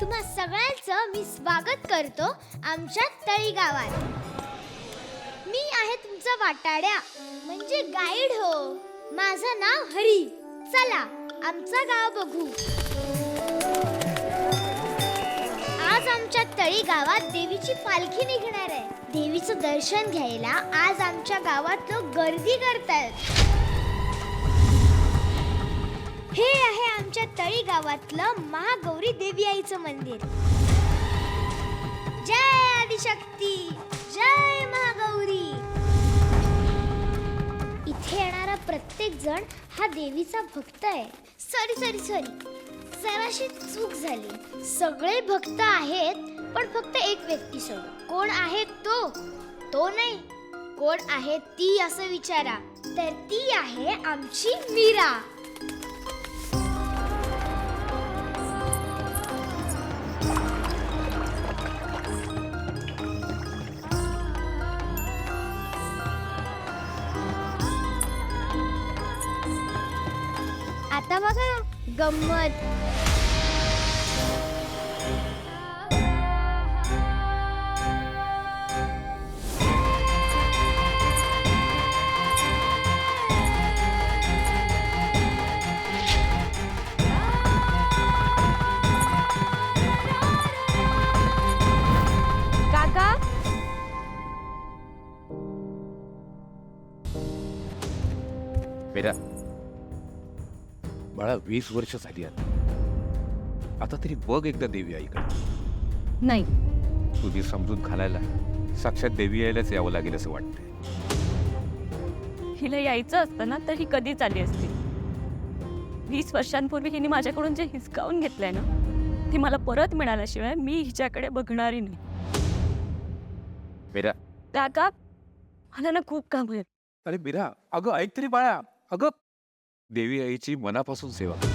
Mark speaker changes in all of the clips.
Speaker 1: तुम्हा सगळ्यांचं मी स्वागत करतो आमच्या तळी गावात. मी आहे तुमचा वाटाड्या म्हणजे गाईड हो. माझं नाव हरी. चला आमचं गाव बघू. आज आमच्या तळी गावात देवीची पालखी निघणार आहे. देवीचं दर्शन घ्यायला आज आमच्या गावात लोक गर्दी करतात. हे आहे आमच्या तळी गावातलं महागौरी देवी आईचं मंदिर. जय आदिशक्ती, जय महागौरी. इथे येणारा प्रत्येक जण हा देवीचा भक्त आहे. सॉरी जराशी चूक झाली. सगळे भक्त आहेत पण फक्त एक व्यक्ती सोडून. कोण आहे तो नाही, कोण आहे ती असं विचारा. तर ती आहे आमची मीरा. आता बघा गंमत.
Speaker 2: काका,
Speaker 3: मेरा बाळा 20 वर्ष झाली आता तरी बघ एकदा देवी आईकडे.
Speaker 2: नाही
Speaker 3: तुझी समजून घालायला साक्षात देवी आईलाच यावं लागेल असं वाटतंय.
Speaker 2: हिला यायचं असतं ना तर ही कधीच आली असती. 20 वर्षांपूर्वी हिने माझ्याकडून जे हिसकावून घेतलंय ना ते मला परत मिळाल्याशिवाय मी हिच्याकडे बघणारी नाही.
Speaker 3: मेरा
Speaker 2: काका, मला ना खूप काम आहे.
Speaker 3: अरे मेरा, अगं ऐक तरी बाळा. अगं देवी आईची मनापासून सेवा कर.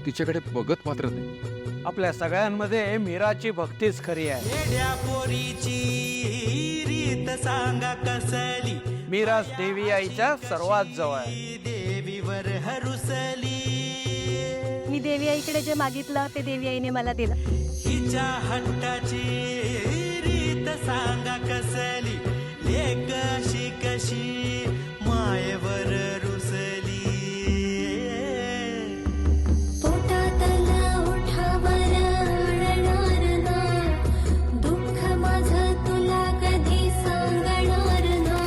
Speaker 3: तिच्याकडे बघत मात्र नाही.
Speaker 4: आपल्या सगळ्यांमध्ये मीराची भक्तीच खरी आहे.
Speaker 5: येड्या पोरीची रीत सांगा कसली,
Speaker 4: मीराच देवी आईच्या सर्वात जवळ आहे.
Speaker 5: देवीवर हरुसली.
Speaker 2: मी देवी आईकडे जे मागितलं ते देवी आईने मला दिलं.
Speaker 5: हिच्या हट्टाची रीत सांगा कसली, लेक अशी कशी मायेवर रुसली.
Speaker 6: पोटातला ओठावर अडणार ना, दुःख माझं तुला कधी सांगणार ना.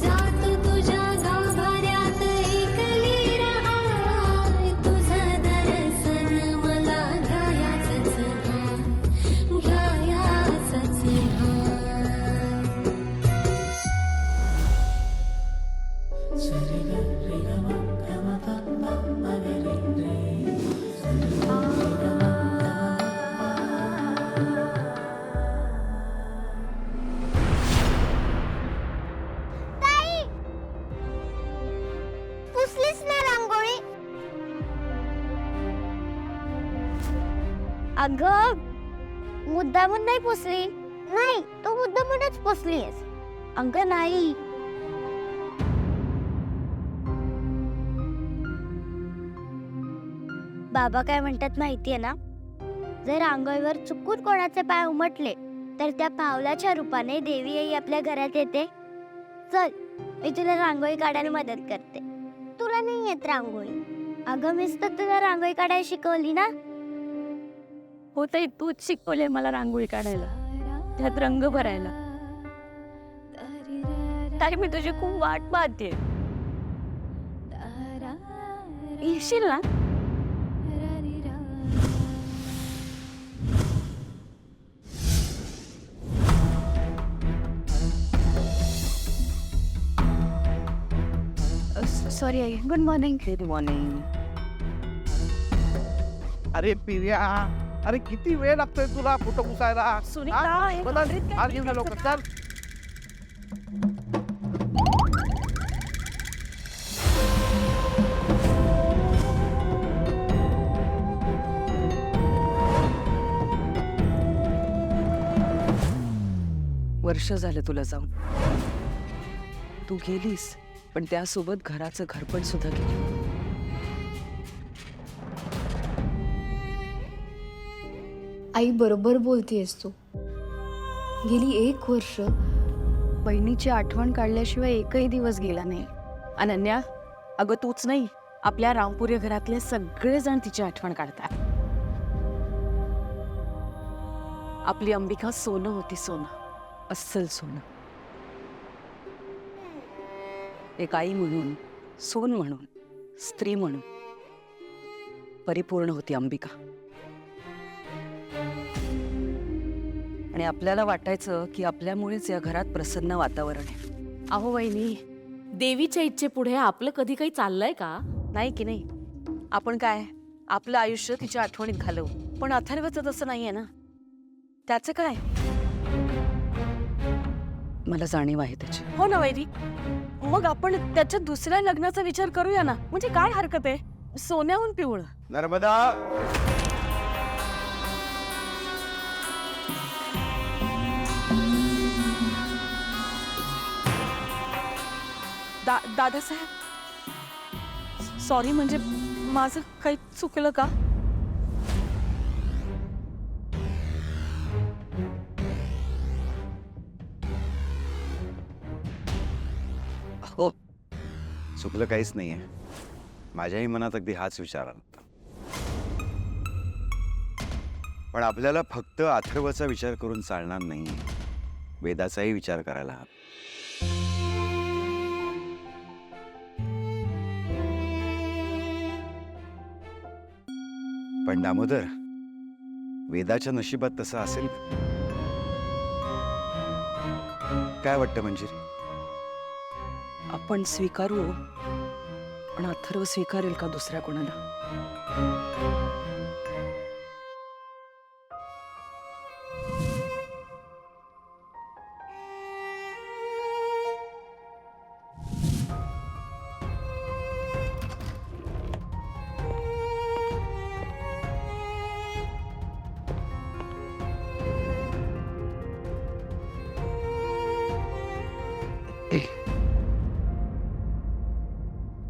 Speaker 6: जात तुझ्या गाभाऱ्यात एकली राहाय, तुझं दर्शन मला घ्यायाचंच
Speaker 1: ताई, पुसलीस ना रांगोळी?
Speaker 2: अगं
Speaker 1: मुद्दामून नाही पुसली. नाही, तू मुद्दामूनच पुसलीस.
Speaker 2: अगं नाही,
Speaker 1: बाबा काय म्हणतात माहितीये ना, जर रांगोळीवर चुकून कोणाचे पाय उमटले तर त्या पावलाच्या रूपाने देवी आई आपल्या घरात येते. चल, मी तुला रांगोळी काढायला मदत करते. तुला नाही येत रांगोळी? अगं मीच तर तुला रांगोळी काढायला शिकवली ना.
Speaker 2: हो ताई, तूच शिकवले मला रांगोळी काढायला, त्यात रंग भरायला. ताई, मी तुझी खूप वाट पाहते. येशील ना? Sorry I. Good morning.
Speaker 4: Good morning. अरे पिर्या, अरे किती वेळ लागतोय तुला फोटो पुसायला?
Speaker 2: सुनीता,
Speaker 4: हा?
Speaker 2: हे
Speaker 4: बदल,
Speaker 2: कॉन्क्रीट काय
Speaker 4: आज घेऊन जा लवकर, चल.
Speaker 7: वर्ष झालं तुला जाऊन. तू गेलीस पण त्यासोबत घराचं घरपण सुद्धा गेलं.
Speaker 8: आई बरोबर बोलतेस तू. गेली 1 वर्ष बहिणीची आठवण काढल्याशिवाय एकही दिवस गेला नाही.
Speaker 2: अनन्या, अगं तूच नाही, आपल्या रामपुरी घरातले सगळेजण तिची आठवण काढतात. आपली अंबिका सोनं होती, सोनं.
Speaker 7: अस्सल सोनं. एक आई म्हणून, सून म्हणून, स्त्री म्हणून परिपूर्ण होती अंबिका. आणि आपल्याला वाटायचं की आपल्यामुळेच या घरात प्रसन्न वातावरण आहे.
Speaker 2: अहो वहिनी, देवीच्या इच्छेपुढे आपलं कधी काही चाललंय का?
Speaker 7: नाही की नाही? आपण काय आपलं आयुष्य तिच्या आठवणीत घालवू, पण अथर्वचं तसं नाहीये ना. त्याचं काय? मला जाणीव आहे त्याची.
Speaker 2: हो ना वैरी, मग आपण त्याच्या दुसऱ्या लग्नाचा विचार करूया ना. म्हणजे काय हरकत आहे? सोन्याहून पिवळं.
Speaker 4: नर्मदा.
Speaker 2: दादासाहेब, सॉरी, म्हणजे माझं काही चुकलं का?
Speaker 9: हो, चुकलं काहीच नाहीये. माझ्याही मनात अगदी हाच विचार आला. पण आपल्याला फक्त अथर्वचा विचार करून चालणार नाही, वेदाचाही विचार करायला हवा. पण दामोदर, वेदाच्या नशिबात तसं असेल काय वाटतं मंजिरी?
Speaker 7: आपण स्वीकारू, पण अथर्व स्वीकारेल का दुसऱ्या कोणाला?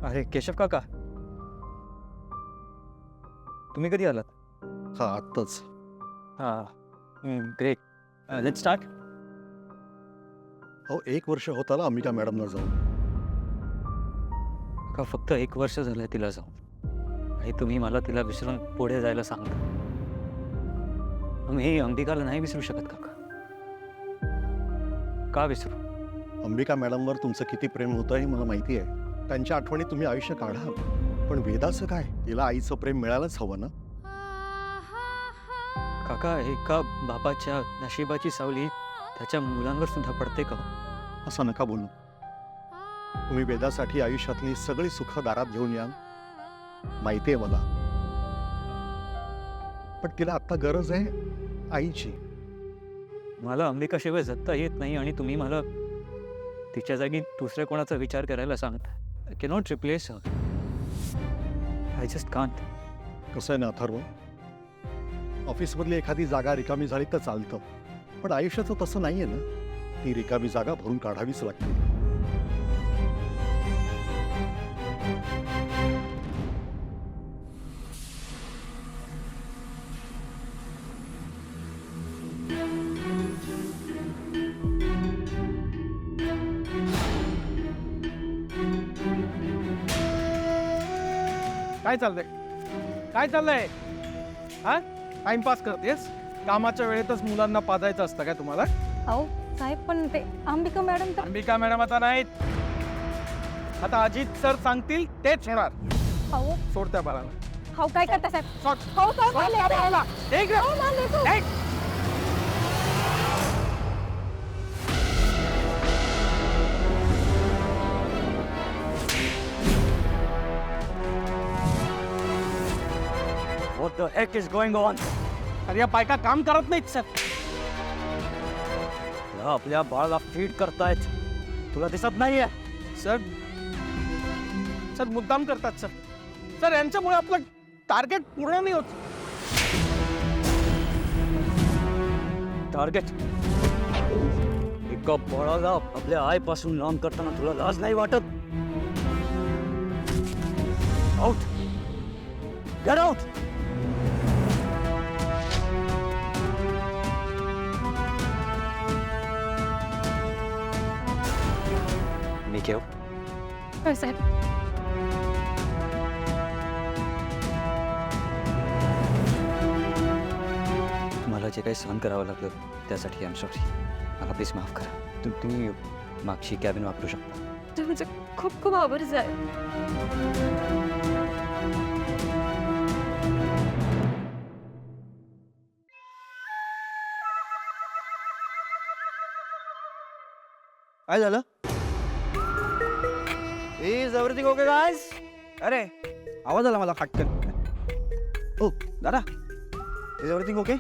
Speaker 10: अरे केशव काका, तुम्ही कधी आलात?
Speaker 4: हा, आत्ताच.
Speaker 10: ग्रेट. Let's start.
Speaker 4: हो, 1 वर्ष होत आला अंबिका मॅडमला जाऊन.
Speaker 10: का फक्त 1 वर्ष झालंय तिला जाऊन, आणि तुम्ही मला तिला विसरून पुढे जायला सांगता? मी अंबिकाला नाही विसरू शकत काका. का विसरू?
Speaker 4: अंबिका मॅडमवर तुमचं किती प्रेम होतं हे मला माहिती आहे. त्यांच्या आठवणी तुम्ही आयुष्य काढा, पण वेदाचं काय? तिला आईचं प्रेम मिळायलाच हवं ना.
Speaker 10: काका, एका बापाच्या नशिबाची सावली त्याच्या मुलांवर सुद्धा पडते का?
Speaker 4: असं नका बोलू. तुम्ही वेदासाठी आयुष्यातली सगळी सुख दारात घेऊन या, माहिती आहे मला. पण तिला आता गरज आहे आईची.
Speaker 10: मला अंबिकाशिवाय जगता येत नाही, आणि तुम्ही मला तिच्या जागी दुसऱ्या कोणाचा विचार करायला सांगता. I cannot replace her. I just can't.
Speaker 4: कसं आहे ना अथर्व, ऑफिसमधली एखादी जागा रिकामी झाली तर चालतं, पण आयुष्याचं तसं नाहीये ना. ती रिकामी जागा भरून काढावीच लागते.
Speaker 11: काय चाललंय? काय चाललंय? हा, टाइमपास करतेस? कामाच्या वेळेतच मुलांना पाजायचं असतं काय तुम्हाला?
Speaker 8: अहो साहेब, पण ते अंबिका मॅडम तर.
Speaker 11: अंबिका मॅडम आता नाहीत. आता अजित सर सांगतील तेच होणार.
Speaker 8: अहो
Speaker 11: सोड त्या बाळाला.
Speaker 8: हो, काय करता साहेब?
Speaker 11: सोड.
Speaker 8: हो साहेब,
Speaker 11: सोड त्या बाळाला. एक रे. एक.
Speaker 10: What the heck is going on?
Speaker 11: अरे या बायका काम करत नाहीत सर.
Speaker 10: या आपल्या बाळाला फीड करतायत, तुला दिसत नाहीये?
Speaker 11: सर, सर मुद्दाम करतात सर. सर यांच्यामुळे आपलं टार्गेट पूर्ण नाही होत.
Speaker 10: टार्गेट? एका बाळाला आपल्या आईपासून लांब करताना तुला लाज नाही वाटत? आउट. Get out. ठीक आहे हो.
Speaker 2: हो, साहेब.
Speaker 10: मला जे काही सहन करावं लागलं त्यासाठी आय एम सॉरी. मला प्लीज माफ करा. तुम्ही मागची कॅबिन वापरू शकता.
Speaker 2: तुमचे खूप खूप आभार साहेब.
Speaker 9: काय झालं? Is everything okay guys? अरे आवाज आला मला खटकन. ओ दादा, इज एव्हरीथिंग ओके?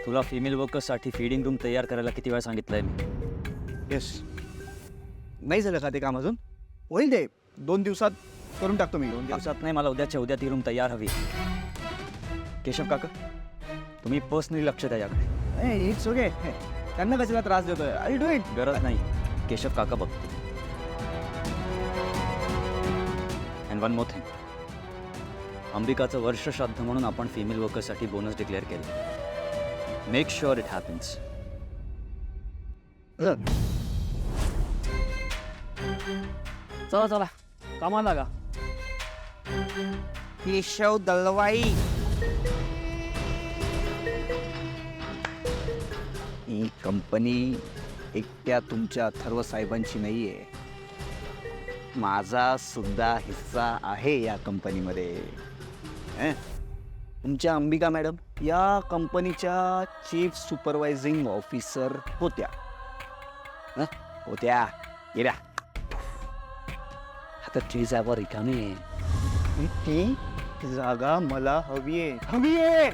Speaker 10: तुला फिमेल वर्कर्ससाठी फीडिंग रूम तयार करायला किती वेळा सांगितलंय मी?
Speaker 9: येस. नाही झालं का ते काम अजून? होईल ते 2 दिवसात करून टाकतो मी.
Speaker 10: 2 दिवसात नाही, मला उद्याच्या उद्या ती रूम तयार हवी. केशव काका, तुम्ही पर्सनली लक्ष द्या याकडे.
Speaker 9: It's okay. त्यांना कशाला त्रास देतोय? I do it.
Speaker 10: गरज नाही, केशव काका बघतो. अँड वन मोर थिंग, अंबिकाचं वर्ष श्राद्ध म्हणून आपण फिमेल वर्कर्ससाठी बोनस डिक्लेअर केले. Make sure it happens.
Speaker 11: चला चला कामाला लागा.
Speaker 9: केशव दलवाई, ही कंपनी एकट्या तुमच्या अथर्व साहेबांची नाही आहे. माझा सुद्धा हिस्सा आहे या कंपनीमध्ये. तुमच्या अंबिका मॅडम या कंपनीच्या चीफ सुपरवायझिंग ऑफिसर होत्या. गेल्या. आता ती जागा रिकामी आहे. ती जागा मला हवी आहे.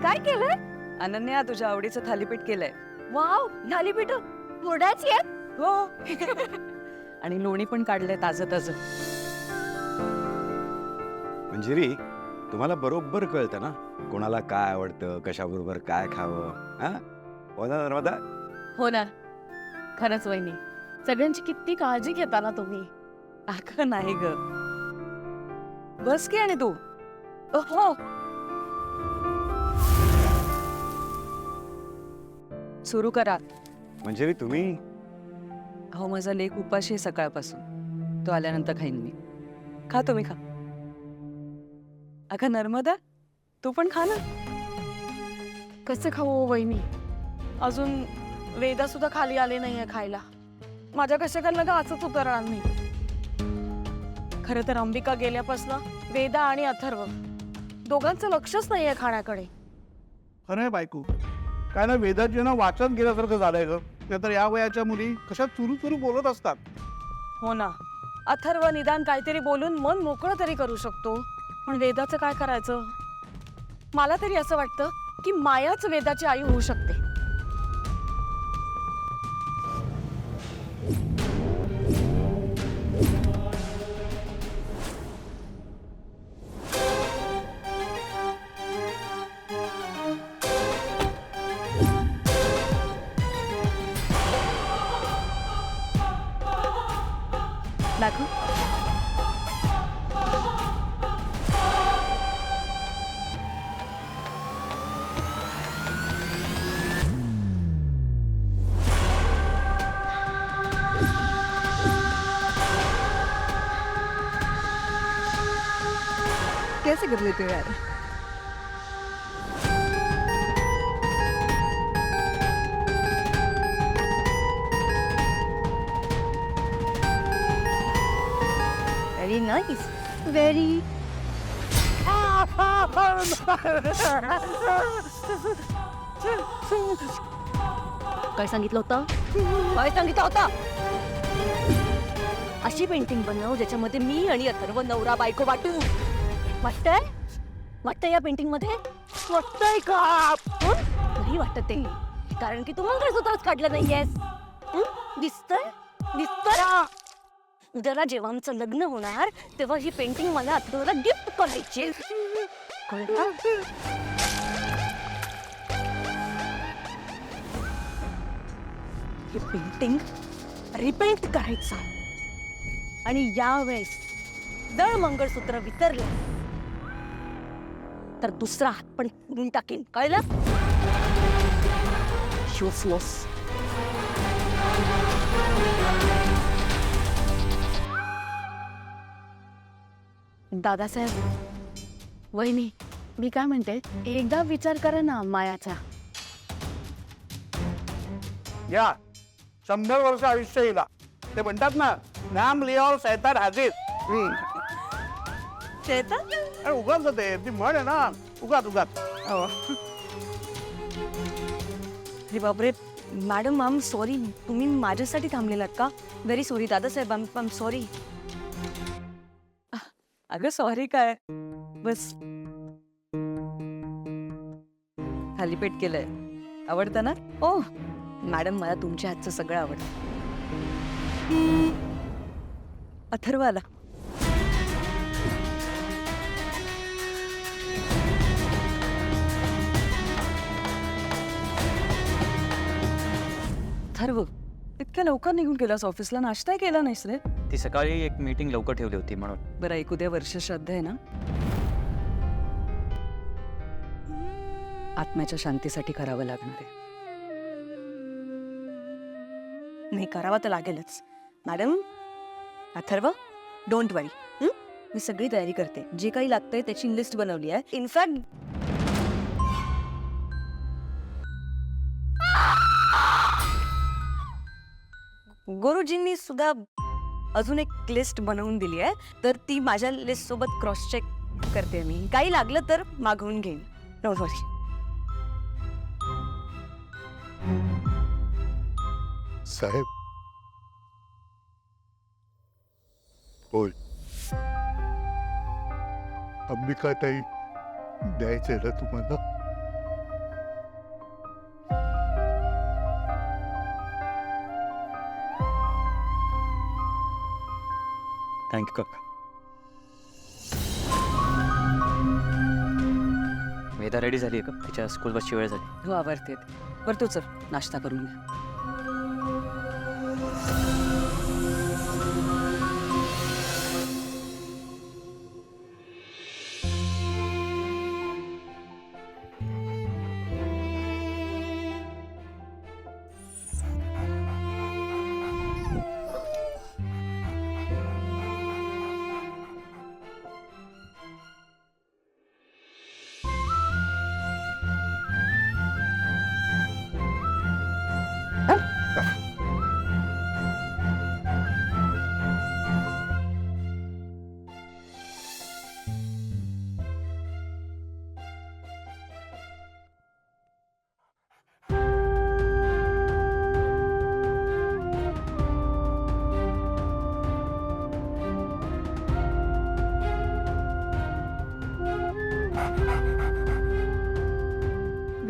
Speaker 2: काय केलंय?
Speaker 7: अनन्या, तुझ्या आवडीचं थालीपीठ केलंय.
Speaker 2: वाव, थालीपीठ थोड्याच आहेत.
Speaker 7: हो. आणि लोणी पण काढलंय ताजं ताजं.
Speaker 9: मंजिरी, तुम्हाला बरोबर कळतं ना कोणाला काय आवडतं, कशाबरोबर काय खावं. हो ना नर्मदा?
Speaker 2: हो ना, खरंच वहिनी, सगळ्यांची किती काळजी घेता ना तुम्ही.
Speaker 7: अगं नाही ग, बस की. आणि तू?
Speaker 2: हो.
Speaker 7: सुरू करा.
Speaker 9: मंजिरी तुम्ही?
Speaker 7: हो, माझा लेक उपाशी आहे सकाळपासून. तो आल्यानंतर खाईन मी. खा, तुम्ही खा. अगं नर्मदा, तू पण खा ना.
Speaker 2: कसं खाऊ वहिनी? अजून वेदा सुद्धा खाली आले नाहीये खायला. माझ्या कशाकडनं का असंच उतरणार नाही. खरं तर अंबिका गेल्यापासून वेदा आणि अथर्व दोघांचं लक्षच नाहीये खाण्याकडे.
Speaker 11: खरं आहे बायको, काय ना वेदाची ना वाचन गेल्यासारखं झालंय ग. ते तर या वयाच्या मुली कशा चुरू बोलत असतात.
Speaker 2: हो ना, अथर्व निदान काहीतरी बोलून मन मोकळं तरी करू शकतो, पण वेदाचं काय करायचं? मला तरी असं वाटतं की मायाच वेदाची आई होऊ शकते. दाखव.
Speaker 8: कैसे कर लेते हो यार?
Speaker 2: Very nice. Very. काय सांगितलं होतं? काय सांगितलं होतं? अशी पेंटिंग बनव ज्याच्यामध्ये मी आणि अथर्व नवरा बायको वाटू. वाटतंय या पेंटिंग मध्ये? वाटतंय का? नाही वाटत ते, कारण की तू मंगळसूत्रच काढलं नाहीयेस. दिसतंय?
Speaker 7: उद्याला जेव्हा आमचं लग्न होणार तेव्हा ही पेंटिंग मला अथर्वला गिफ्ट करायची. कळलं? ही पेंटिंग रिपेंट करायचं आणि यावेळेस जर मंगळसूत्र विसरलं तर दुसरा हात पण करून टाकेन. कळलं? Useless.
Speaker 2: दादासाहेब, वहिनी, मी काय म्हणते, एकदा विचार करा ना मायाचा.
Speaker 11: या 100 वर्ष आयुष्य येईल. ते म्हणतात ना, नाम लिहावर सैतान हाजीर.
Speaker 7: चेतन,
Speaker 11: उगाच ते ती म्हण आहे ना, उगाच उगाच.
Speaker 7: अरे बापरे, मॅडम, आय एम सॉरी. तुम्ही माझ्यासाठी थांबलेलात का? Very sorry Dadasaheb, I am sorry. अगं सॉरी काय, बस थालीपीठ केलंय. आवडतं ना? ओ मॅडम, मला तुमच्या हातचं सगळं आवडतं. अथर्व आला. अथर्व, इतक्या लवकर निघून गेलास ऑफिसला? नाश्ता केला नाहीस रे?
Speaker 10: ती सकाळी एक मीटिंग लवकर ठेवली होती म्हणून.
Speaker 7: बरं, ऐकू द्या, वर्ष श्राद्ध आहे ना, आत्म्याच्या शांतीसाठी करावं लागणार आहे. नाही, करावं तर लागेलच. मॅडम, अथर्व, डोंट वरी, मी सगळी तयारी करते. जे काही लागतंय त्याची लिस्ट बनवली आहे. इनफॅक्ट गुरुजींनी सुद्धा अजून एक लिस्ट बनवून दिली आहे, तर ती माझ्या लिस्ट सोबत क्रॉस चेक करते मी. काही लागलं तर मागवून घेईन. डोंट वरी.
Speaker 4: साहेब, बोल. अंबिका ताई द्यायचंय ना तुम्हाला?
Speaker 10: थँक्यू काका. वेदा रेडी झाली आहे का? तिच्या स्कूल बसची वेळ झाली.
Speaker 7: हो, आवडते. बरं, तू चल नाश्ता करून घे.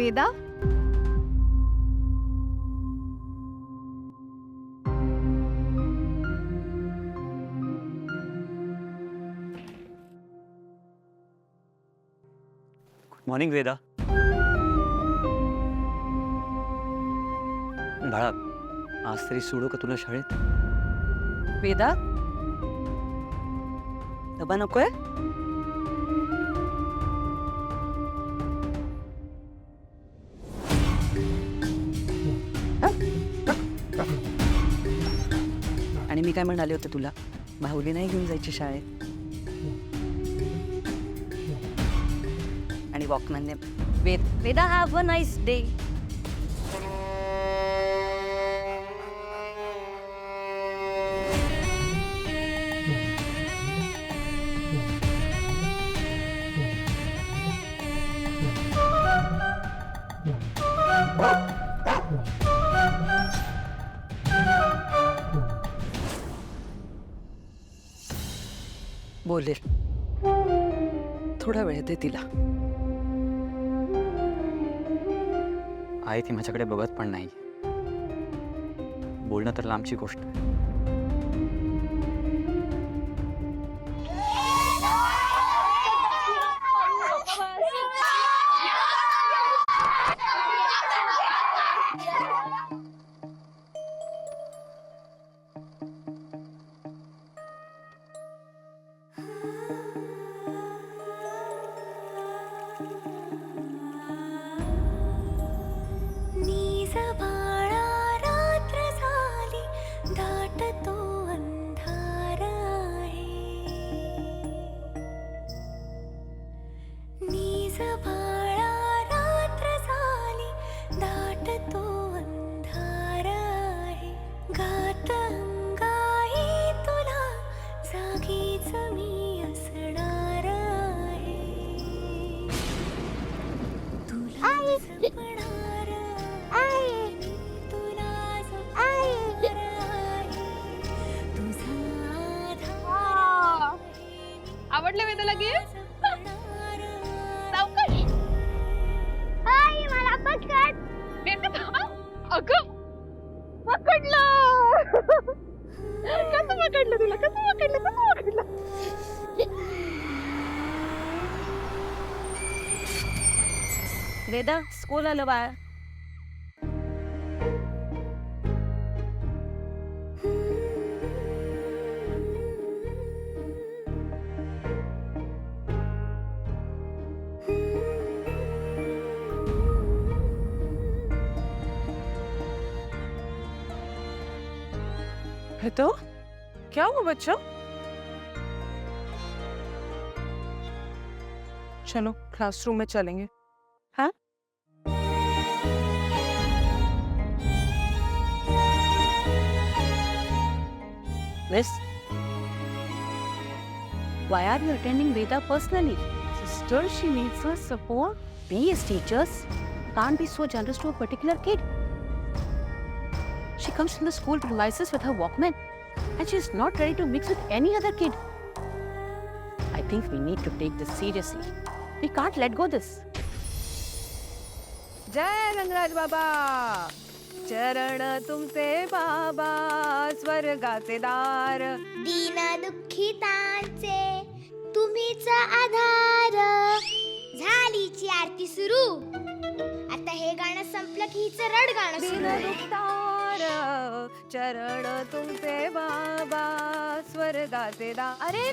Speaker 8: वेदा,
Speaker 10: मॉर्निंग वेदा. बाळा, आज तरी सोडू का तुला शाळेत?
Speaker 7: वेदा, डबा नकोय? आणि मी काय म्हणाले होते तुला, बाहुली नाही घेऊन जायची शाळेत? आणि वॉकमॅनने Veda have a nice day. बोलेल, थोडा वेळ दे तिला.
Speaker 10: आई ती माझ्याकडे बघत पण नाही. बोलणं तर लांबची गोष्ट आहे.
Speaker 2: आवडलं वेदाला गिफ्ट?
Speaker 1: मला पकड.
Speaker 2: अगं पकडलं. कसं पकडलं तुला? कसं पकडलं?
Speaker 7: वेदा स्कूल आलं बाळ.
Speaker 2: है तो क्या हुआ बच्चा? चलो क्लासरूम में चलेंगे. हाँ
Speaker 7: Miss, why are you attending Veda personally?
Speaker 2: sister, she needs our support.
Speaker 7: We as teachers can't be so generous to a particular kid. She comes from the school premises with her Walkman and she's not ready to mix with any other kid. I think we need to take this seriously. We can't let go this.
Speaker 2: जय रंगराज बाबा. चरण तुमचे बाबा स्वर्गाचे दार.
Speaker 1: दीन दुःखितांचे तुम्हीच आधार. झालीची आरती सुरू. आता हे गाणं संपलं की हिचं रड गाणं सुरू आहे.
Speaker 2: दुखतार चरण तुमचे बाबा स्वर्गाचे दार. अरे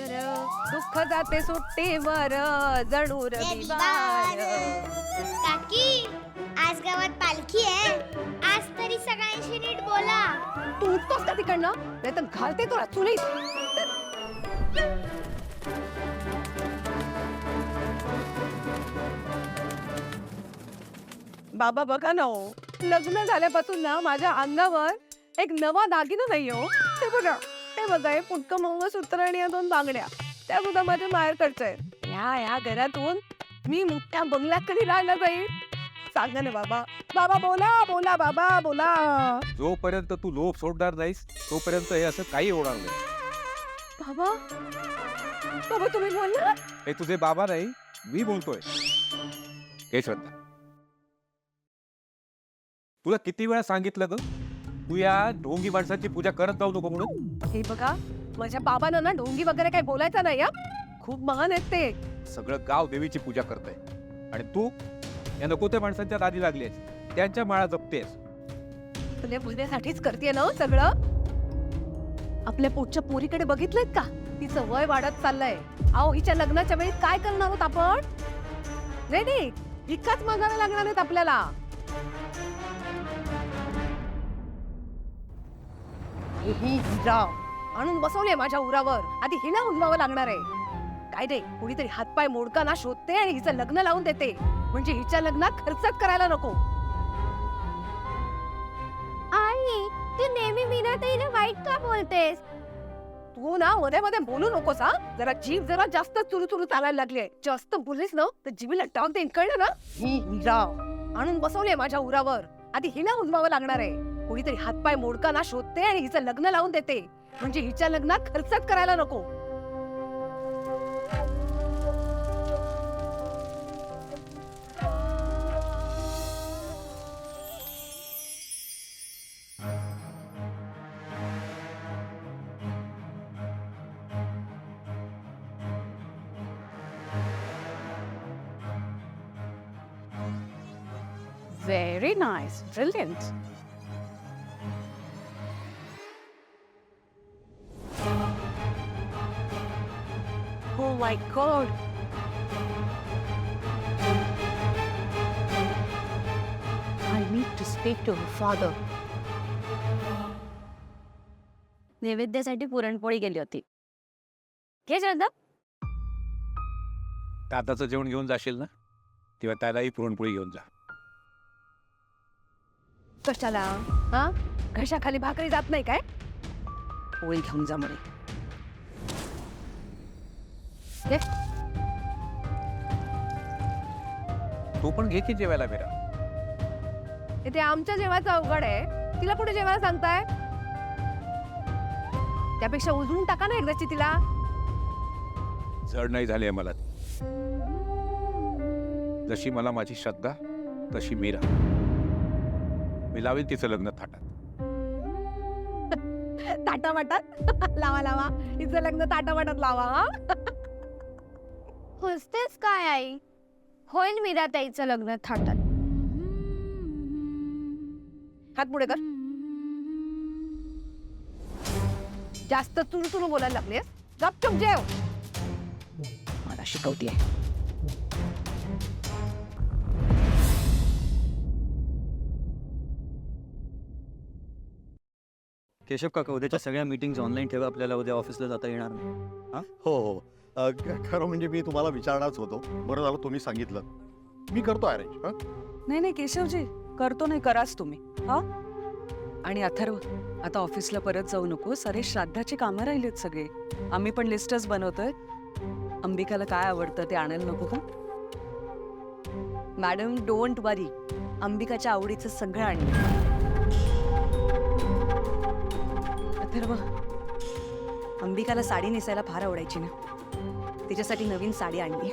Speaker 2: दुःख जाते सुट्टीवर जणू रविवार.
Speaker 1: काकी आज गावात पालखी आहे. आज तरी सगळ्यांशी नीट बोला.
Speaker 2: तू उठतोस का तिकडनं? नाही तर घालते तुला चुलीत. बाबा बघा ना हो, लग्न झाल्यापासून ना माझ्या अंगावर एक नवा दागिना नाही हो. ते बघा हे पुटकं मंगळसूत्र आणि या 2 बांगड्या त्या सुद्धा माझ्या माहेरकडच्या आहेत. ह्या घरातून मी त्या बंगल्याकडे राहायला जाईल. सांगा ना बाबा. बाबा बोला बाबा बोला.
Speaker 3: जोपर्यंत तू लोभ सोडणार नाहीस तोपर्यंत हे असं काही होणार नाही.
Speaker 2: बाबा बाबा तुम्ही बोलला.
Speaker 3: हे तुझे बाबा नाही, मी बोलतोय. हे श्रद्धा, तुला किती वेळा सांगितलं ग तू या ढोंगी माणसाची पूजा करत जाऊ नको म्हणून.
Speaker 2: हे बघा माझ्या बाबांना ना ढोंगी वगैरे काही बोलायचं नाही. खूप महान आहेत ते.
Speaker 3: सगळं गाव देवीची पूजा करतंय आणि तू या नको त्या माणसांच्या दादी लागलीस, त्यांच्या माळा जपतेस.
Speaker 2: तुझ्या पूजेसाठीच करते ना सगळं. आपल्या पोटच्या पोरीकडे बघितलेत का? तिचं वय वाढत चाललंय. अहो हिच्या लग्नाच्या वेळी काय करणार आहोत आपण? नाही इतकाच मागायला लागणार आहेत आपल्याला. ही राव आणून बसवले माझ्या उरावर. आधी हिला उडवावं लागणार आहे. काय रे कुणीतरी हातपाय मोडका ना शोधते आणि हिचं लग्न लावून देते. म्हणजे हिच्या लग्नात खर्चच करायला नको.
Speaker 1: आई तू नेहमी मीनाताईला वाईट का बोलतेस?
Speaker 2: तू ना मध्ये मध्ये बोलू नकोस हा. जरा जीभ जरा जास्त चुरू चालायला लागली. जास्त बोललीस ना तर जीभीला टाक देईन, कळलं ना? ही राव आणून बसवले माझ्या उरावर. आधी हिला उडवावं लागणार आहे. कुणीतरी हातपाय मोडका ना शोधते आणि हिचं लग्न लावून देते. म्हणजे हिच्या लग्नात खर्चच करायला नको. Very nice, brilliant. Oh my God.
Speaker 7: I need to speak to her father. नैवेद्यासाठी पुरणपोळी गेली होती. घे श्रद्धा.
Speaker 3: दादाचं जेवण घेऊन जाशील ना तेव्हा त्यालाही पुरणपोळी घेऊन जा.
Speaker 2: कशाला हा? घशाखाली भाकरी जात नाही काय?
Speaker 7: पोळी घेऊन जा म्हणे.
Speaker 3: तू पण घे की जेवायला बेरा.
Speaker 12: इथे आमच्या जेवायचं अवघड आहे, तिला कुठे जेवायला सांगताय? त्यापेक्षा उजळून टाका ना एकदाची तिला.
Speaker 3: जड नाही झाली आहे मला ती. जशी मला माझी श्रद्धा तशी मीरा. मी लावेल तिचं लग्न थाटात.
Speaker 12: ताटावाटात लावा लावा, तिचं लग्न ताटावाटात लावा. हा?
Speaker 1: खुसतेच काय आई, होईल मीरा ताईचं लग्न थाटात.
Speaker 12: हात पुढे कर. जास्त तुरु बोलायला लागलेस. गपचूप जेव.
Speaker 7: मला शिकवतीये.
Speaker 10: केशव काका उद्याच्या सगळ्या मीटिंग्स ऑनलाईन ठेवा, आपल्याला उद्या ऑफिसला जाता येणार नाही.
Speaker 4: हो हो खरं म्हणजे मी तुम्हाला विचारणारच होतो. बरं झालं तुम्ही सांगितलं. मी करतो अरेंज.
Speaker 7: नाही नाही केशवजी, करतो नाही, कराच तुम्ही. हा आणि अथर्व, आता ऑफिसला परत जाऊ नकोस. अरे श्राद्धाची कामं राहिलीत सगळे. आम्ही पण लिस्टच बनवतोय. अंबिकाला काय आवडतं ते आणायला नको का? मॅडम डोंट वरी, अंबिकाच्या आवडीचं सगळं आणलं. अथर्व, अंबिकाला साडी नेसायला फार आवडायची ना, तिच्यासाठी नवीन साडी आणली.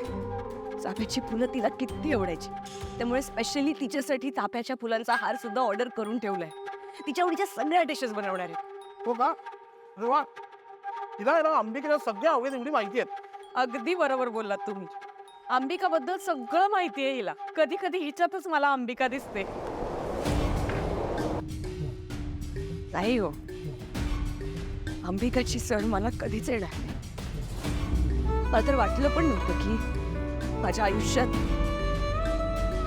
Speaker 7: चाफ्याची फुलं तिला किती आवडायची, त्यामुळे स्पेशली तिच्यासाठी चाफ्याच्या फुलांचा हार सुद्धा ऑर्डर करून ठेवलाय. तिच्या आवडीच्या सगळ्या डिशेस बनवणार आहेत.
Speaker 11: हो का? अरे वा, तिला आहे ना अंबिकेला सगळ्या आवडी माहिती आहेत.
Speaker 2: अगदी बरोबर बोललात तुम्ही. अंबिकाबद्दल सगळं माहिती आहे हिला. कधी कधी हिच्यातच मला अंबिका दिसते.
Speaker 7: नाही हो, अंबिकाची सण मला कधीच येणार नाही. मला तर वाटलं पण नव्हतं की माझ्या आयुष्यात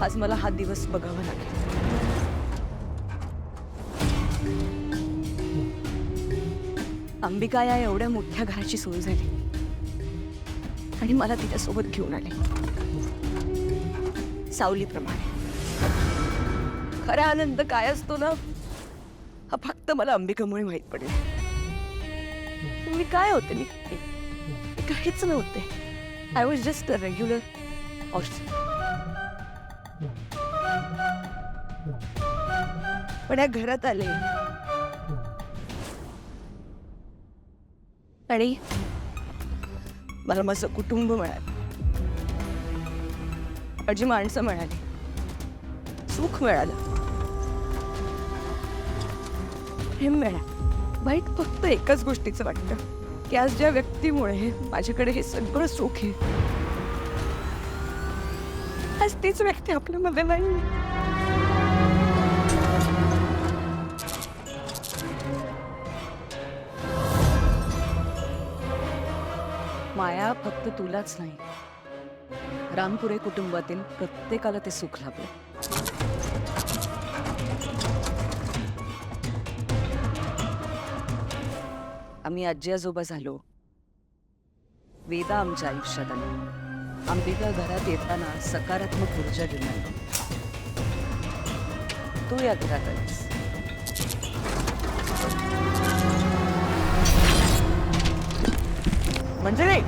Speaker 7: आज मला हा दिवस बघावा लागेल. अंबिका या एवढ्या मोठ्या घराची सोय झाली आणि मला तिच्यासोबत घेऊन आले सावलीप्रमाणे. खरा आनंद काय असतो ना, हा फक्त मला अंबिकामुळे माहित पडेल. मी काय होते, मी काहीच नव्हते. I was just a regular person. पण या घरात आले आणि मला माझं कुटुंब मिळालं, माझी माणसं मिळाली, सुख मिळालं, प्रेम मिळालं. वाईट फक्त एकाच गोष्टीचं वाटतं की आज ज्या व्यक्तीमुळे माझ्याकडे हे सगळं सुख आहे, आज तीच व्यक्ती आपल्यामध्ये नाही. माया फक्त तुलाच नाही, रामपुरे कुटुंबातील प्रत्येकाला ते सुख लाभलं. आम्ही आजी आजोबा झालो, वेदा आमच्या आयुष्यात आली, अंबिका घरात येताना सकारात्मक ऊर्जा घेऊन आली. तू या घरात आलीस. म्हणजे नाही